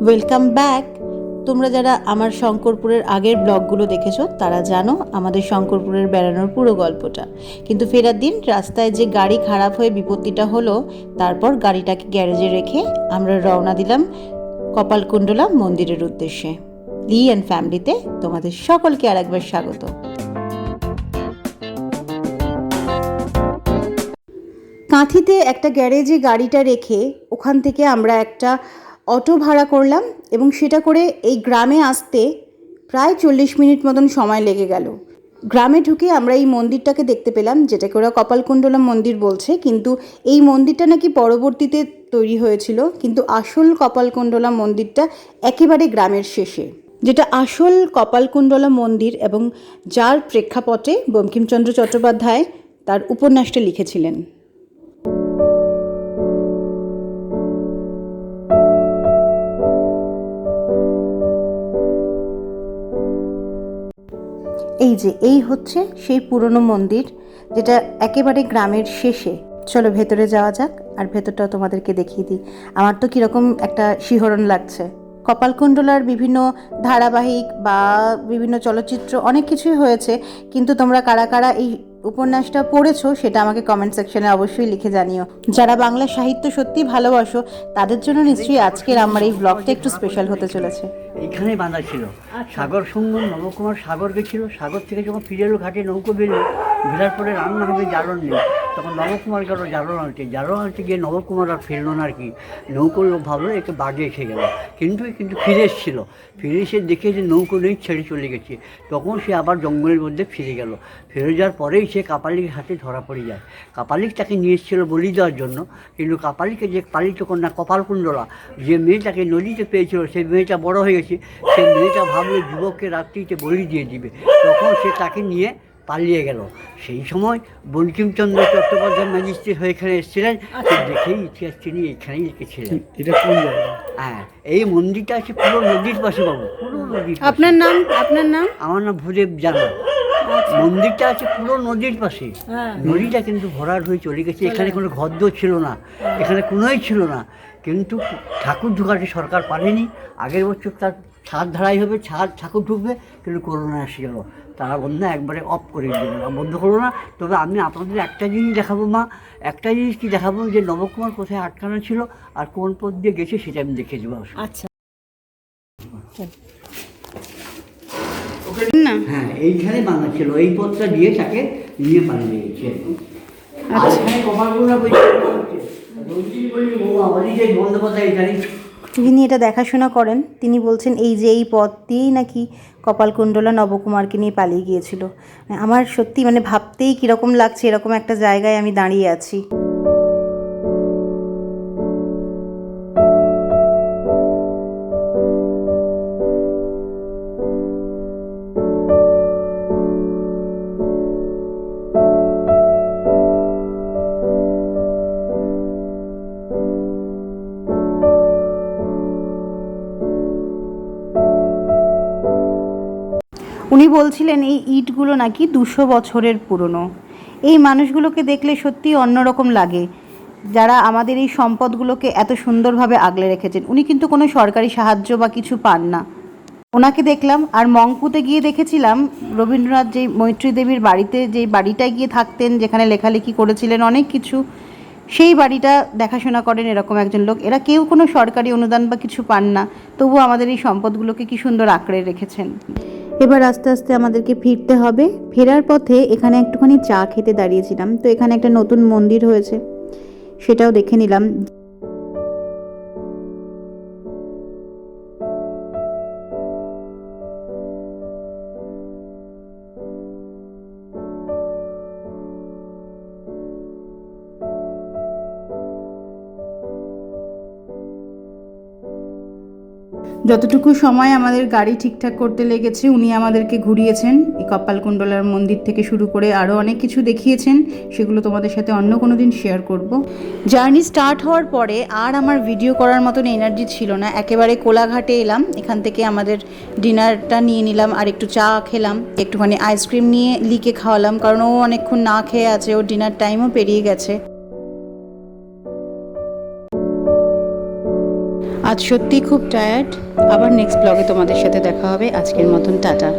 Welcome back. তোমরা যারা আমার শঙ্করপুরের আগের ব্লগগুলো দেখেছো তারা জানো আমাদের শঙ্করপুরের বেড়ানোর পুরো গল্পটা। কিন্তু ফেরার দিন রাস্তায় যে গাড়ি খারাপ হয়ে বিপত্তিটা হলো, তারপর গাড়িটাকে গ্যারেজে রেখে আমরা রওনা দিলাম কপালকুণ্ডলা মন্দিরের উদ্দেশ্যে। লি অ্যান্ড ফ্যামিলিতে তোমাদের সকলকে আরেকবার স্বাগত। কাঁথিতে একটা গ্যারেজে গাড়িটা রেখে ওখান থেকে আমরা একটা অটো ভাড়া করলাম এবং সেটা করে এই গ্রামে আসতে প্রায় 40 মিনিট মতন সময় লেগে গেল। গ্রামে ঢুকে আমরা এই মন্দিরটাকে দেখতে পেলাম, যেটাকে ওরা কপালকুণ্ডলা মন্দির বলছে, কিন্তু এই মন্দিরটা নাকি পরবর্তীতে তৈরি হয়েছিল। কিন্তু আসল কপালকুণ্ডলা মন্দিরটা একেবারে গ্রামের শেষে, যেটা আসল কপালকুণ্ডলা মন্দির এবং যার প্রেক্ষাপটে বঙ্কিমচন্দ্র চট্টোপাধ্যায় তার উপন্যাসটা লিখেছিলেন। এই হচ্ছে সেই পুরনো মন্দির, যেটা একেবারে গ্রামের শেষে। চলো ভেতরে যাওয়া যাক, আর ভেতরটাও তোমাদেরকে দেখিয়ে দিই। আমার তো কীরকম একটা শিহরণ লাগছে। কপালকুণ্ডলার বিভিন্ন ধারাবাহিক বা বিভিন্ন চলচ্চিত্র অনেক কিছুই হয়েছে, কিন্তু তোমরা কারা কারা এই উপন্যাসটা পড়েছো সেটা আমাকে কমেন্ট সেকশনে অবশ্যই লিখে জানিও। যারা বাংলা সাহিত্য সত্যি ভালোবাসো তাদের জন্য নিশ্চয়ই আজকের আমার এই ব্লগটা একটু স্পেশাল হতে চলেছে। এইখানে বাঁধা ছিল সাগর সঙ্গম নবকুমার সাগর গেছিল। সাগর থেকে যখন ফিরে এলো ঘাটে নৌকো বেরোলো, বেরার পরে রান্না হবে জ্বালন নেই, তখন নবকুমার গেল জ্বালন আনতে গিয়ে নবকুমার আর ফিরলো না আর কি। নৌকোর লোক ভাবলো একে বাগে এসে গেল, কিন্তু ফিরে এসেছিলো। ফিরে এসে দেখে যে নৌকো নেই, ছেড়ে চলে গেছে। তখন সে আবার জঙ্গলের মধ্যে ফিরে গেল। ফিরে যাওয়ার পরেই সে কাপালিকের হাতে ধরা পড়ে যায়। কাপালিক তাকে নিয়ে এসেছিলো বলি দেওয়ার জন্য, কিন্তু কাপালিকে যে পালিত কন্যা কপালকুণ্ডলা, যে মেয়েটাকে নদীতে পেয়েছিল, সেই মেয়েটা বড় হয়ে গেছে। সেই মেয়েটা ভাবলো যুবককে রাত্রিতে বলি দিয়ে দিবে, তখন সে তাকে নিয়ে পালিয়ে গেল। সেই সময় বঙ্কিমচন্দ্র চট্টোপাধ্যায় ম্যাজিস্ট্রেট হয়ে এখানে এসেছিলেন, দেখেই ইতিহাস তিনি এখানেই লিখেছিলেন। এটা কোন জায়গা? হ্যাঁ, এই মন্দিরটা আছে পুরো নদীর পাশে বাবু, পুরো নদীর পাশে। আপনার নাম? আমার নাম ভূদেব জানা। মন্দিরটা আছে পুরো নদীর পাশে। নদীটা কিন্তু ভরাট হয়ে চলে গেছে। এখানে কোনো ঘরদোর ছিল না, এখানে কোনোই ছিল না। কিন্তু ঠাকুর ঢুকাতে সরকার পারেনি। আগের বছর তার ছাদ ঢালাই হবে, ঠাকুর ঢুকবে, কিন্তু করোনা এসে গেল। তারা বন্ধ একবারে অফ করে দিল, বন্ধ করলো না। তবে আমি আপনাদের একটা জিনিস দেখাবো মা, একটা জিনিস কি দেখাবো, যে নবকুমার কোথায় আটকানো ছিল আর কোন পথ দিয়ে গেছে সেটা আমি দেখে দেবো। আচ্ছা, হ্যাঁ, এইখানে বাঁধা ছিল, এই পথটা দিয়ে তাকে নিয়ে পালিয়ে গেছে। যিনি এটা দেখাশোনা করেন তিনি বলছেন এই যে এই পথ দিয়েই নাকি কপালকুণ্ডলা নবকুমারকে নিয়ে পালিয়ে গিয়েছিল। আমার সত্যি ভাবতেই কীরকম লাগছে, এরকম একটা জায়গায় আমি দাঁড়িয়ে আছি। উনি বলছিলেন এই ইটগুলো নাকি 200 বছরের পুরনো। এই মানুষগুলোকে দেখলে সত্যি অন্যরকম লাগে, যারা আমাদের এই সম্পদগুলোকে এত সুন্দরভাবে আগলে রেখেছেন। উনি কিন্তু কোনো সরকারি সাহায্য বা কিছু পান না। ওনাকে দেখলাম, আর মংপুতে গিয়ে দেখেছিলাম রবীন্দ্রনাথ যেই মৈত্রী দেবীর বাড়িতে, যেই বাড়িটায় গিয়ে থাকতেন, যেখানে লেখালেখি করেছিলেন অনেক কিছু, সেই বাড়িটা দেখাশোনা করেন এরকম একজন লোক। এরা কেউ কোনো সরকারি অনুদান বা কিছু পান না, তবু আমাদের এই সম্পদগুলোকে কি সুন্দর আঁকড়ে রেখেছেন। এবার আস্তে আস্তে আমাদেরকে ফিরতে হবে। ফেরার পথে এখানে একটুখানি চা খেতে দাঁড়িয়েছিলাম, তো এখানে একটা নতুন মন্দির হয়েছে, সেটাও দেখে নিলাম। যতটুকু সময় আমাদের গাড়ি ঠিকঠাক করতে লেগেছে উনি আমাদেরকে ঘুরিয়েছেন। এই কপালকুণ্ডলার মন্দির থেকে শুরু করে আরও অনেক কিছু দেখিয়েছেন, সেগুলো তোমাদের সাথে অন্য কোনো দিন শেয়ার করব। জার্নি স্টার্ট হওয়ার পরে আর আমার ভিডিও করার মতন এনার্জি ছিল না। একেবারে কোলাঘাটে এলাম, এখান থেকে আমাদের ডিনারটা নিয়ে নিলাম, আর একটু চা খেলাম, একটুখানি আইসক্রিম নিয়ে লিকে খাওয়ালাম, কারণ ও অনেকক্ষণ না খেয়ে আছে, ওর ডিনার টাইমও পেরিয়ে গেছে। আজ সত্যিই খুব টায়ার্ড। আবার নেক্সট ব্লগে তোমাদের সাথে দেখা হবে। আজকের মতন টাটা।